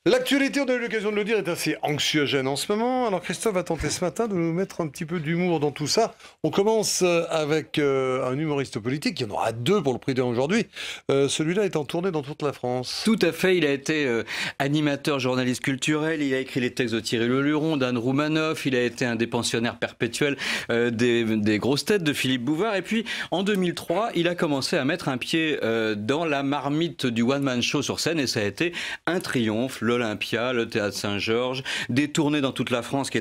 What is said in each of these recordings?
L'actualité, on a eu l'occasion de le dire, est assez anxiogène en ce moment. Alors Christophe va tenter ce matin de nous mettre un petit peu d'humour dans tout ça. On commence avec un humoriste politique. Il y en aura deux pour le prix d'un aujourd'hui. Celui-là est en tournée dans toute la France. Tout à fait, il a été animateur, journaliste culturel, il a écrit les textes de Thierry Leluron, d'Anne Roumanoff, il a été un des pensionnaires perpétuels des grosses têtes de Philippe Bouvard. Et puis en 2003, il a commencé à mettre un pied dans la marmite du one-man show sur scène et ça a été un triomphe. L'Olympia, le Théâtre Saint-Georges, des tournées dans toute la France qui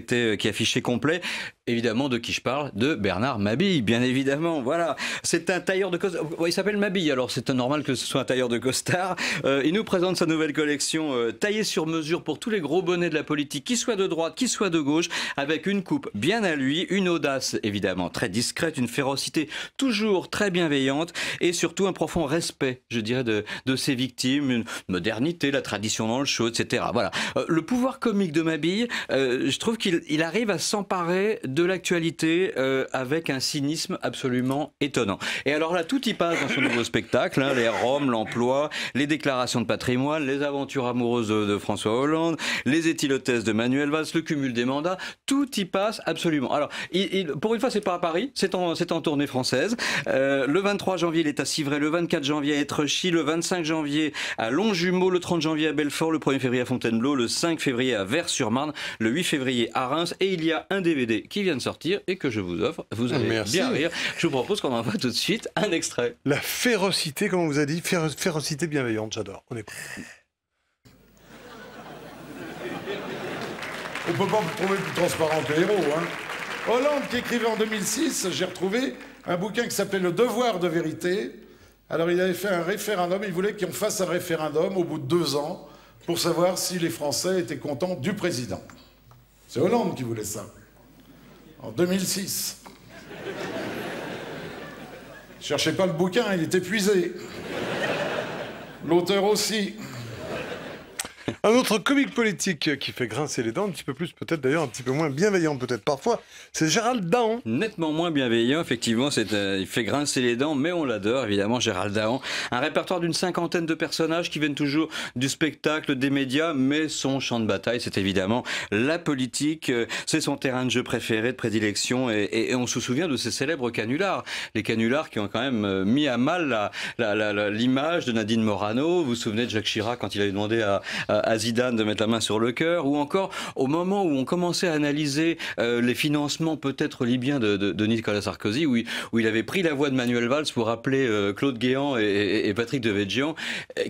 affichaient complet. Évidemment, de qui je parle? De Bernard Mabille, bien évidemment. Voilà, c'est un tailleur de costard. Il s'appelle Mabille, alors c'est normal que ce soit un tailleur de costard. Il nous présente sa nouvelle collection taillée sur mesure pour tous les gros bonnets de la politique, qui soient de droite, qui soient de gauche, avec une coupe bien à lui, une audace évidemment très discrète, une férocité toujours très bienveillante et surtout un profond respect, je dirais, de ses victimes, une modernité, la tradition dans le show, etc. Voilà. Le pouvoir comique de Mabille, je trouve qu'il arrive à s'emparer de l'actualité avec un cynisme absolument étonnant. Et alors là, tout y passe dans son nouveau spectacle, hein, les Roms, l'emploi, les déclarations de patrimoine, les aventures amoureuses de François Hollande, les éthylotesses de Manuel Valls, le cumul des mandats, tout y passe absolument. Alors, pour une fois, c'est pas à Paris, c'est en tournée française. Le 23 janvier, il est à Civray, le 24 janvier à Étrechy, le 25 janvier à Longjumeau, le 30 janvier à Belfort, le 1er février à Fontainebleau, le 5 février à Vers-sur-Marne, le 8 février à Reims, et il y a un DVD qui vient de sortir et que je vous offre. Vous allez bien rire. Je vous propose qu'on envoie tout de suite un extrait. La férocité, comme on vous a dit, férocité bienveillante, j'adore. On est prêt. On peut pas trouver plus transparent que Héros, hein. Hollande qui écrivait en 2006, j'ai retrouvé un bouquin qui s'appelait Le devoir de vérité. Alors il avait fait un référendum, il voulait qu'on fasse un référendum au bout de 2 ans pour savoir si les Français étaient contents du président. C'est Hollande qui voulait ça. En 2006. Cherchez pas le bouquin, il est épuisé. L'auteur aussi. Un autre comique politique qui fait grincer les dents, un petit peu plus peut-être d'ailleurs, un petit peu moins bienveillant peut-être parfois, c'est Gérald Dahan. Nettement moins bienveillant, effectivement, il fait grincer les dents, mais on l'adore évidemment, Gérald Dahan. Un répertoire d'une 50aine de personnages qui viennent toujours du spectacle, des médias, mais son champ de bataille, c'est évidemment la politique. C'est son terrain de jeu préféré, de prédilection, et on se souvient de ces célèbres canulars. Les canulars qui ont quand même mis à mal l'image de Nadine Morano. Vous vous souvenez de Jacques Chirac quand il avait demandé à Zidane de mettre la main sur le cœur, ou encore au moment où on commençait à analyser les financements peut-être libyens de Nicolas Sarkozy, où il avait pris la voix de Manuel Valls pour appeler Claude Guéant et Patrick Devedjian,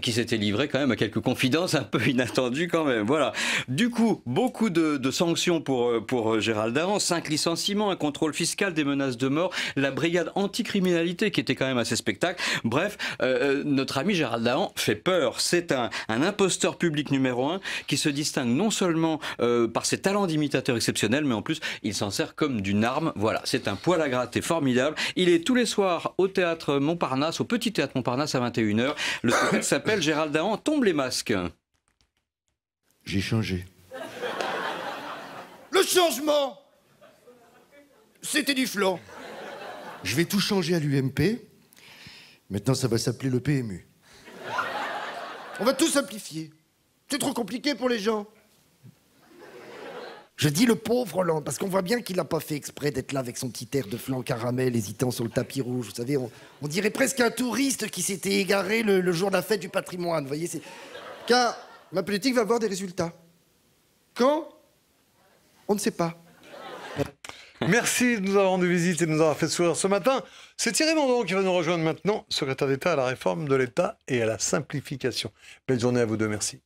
qui s'étaient livrés quand même à quelques confidences un peu inattendues quand même. Voilà. Du coup, beaucoup de sanctions pour Gérald Dahan, 5 licenciements, un contrôle fiscal, des menaces de mort, la brigade anticriminalité qui était quand même assez spectacle. Bref, notre ami Gérald Dahan fait peur. C'est un imposteur public numéro 1 qui se distingue non seulement par ses talents d'imitateur exceptionnels, mais en plus il s'en sert comme d'une arme. Voilà, c'est un poil à gratter formidable. Il est tous les soirs au théâtre Montparnasse, au petit théâtre Montparnasse à 21h. Le spectacle s'appelle Gérald Dahan tombe les masques. J'ai changé. Le changement, c'était du flan. Je vais tout changer à l'UMP. Maintenant, ça va s'appeler le PMU. On va tout simplifier. C'est trop compliqué pour les gens. Je dis le pauvre Hollande, parce qu'on voit bien qu'il n'a pas fait exprès d'être là avec son petit air de flan caramel hésitant sur le tapis rouge. Vous savez, on dirait presque un touriste qui s'était égaré le jour de la fête du patrimoine. Vous voyez, car ma politique va avoir des résultats. Quand? On ne sait pas. Merci de nous avoir rendu visite et de nous avoir fait sourire ce matin. C'est Thierry Mandon qui va nous rejoindre maintenant, secrétaire d'État à la réforme de l'État et à la simplification. Belle journée à vous deux, merci.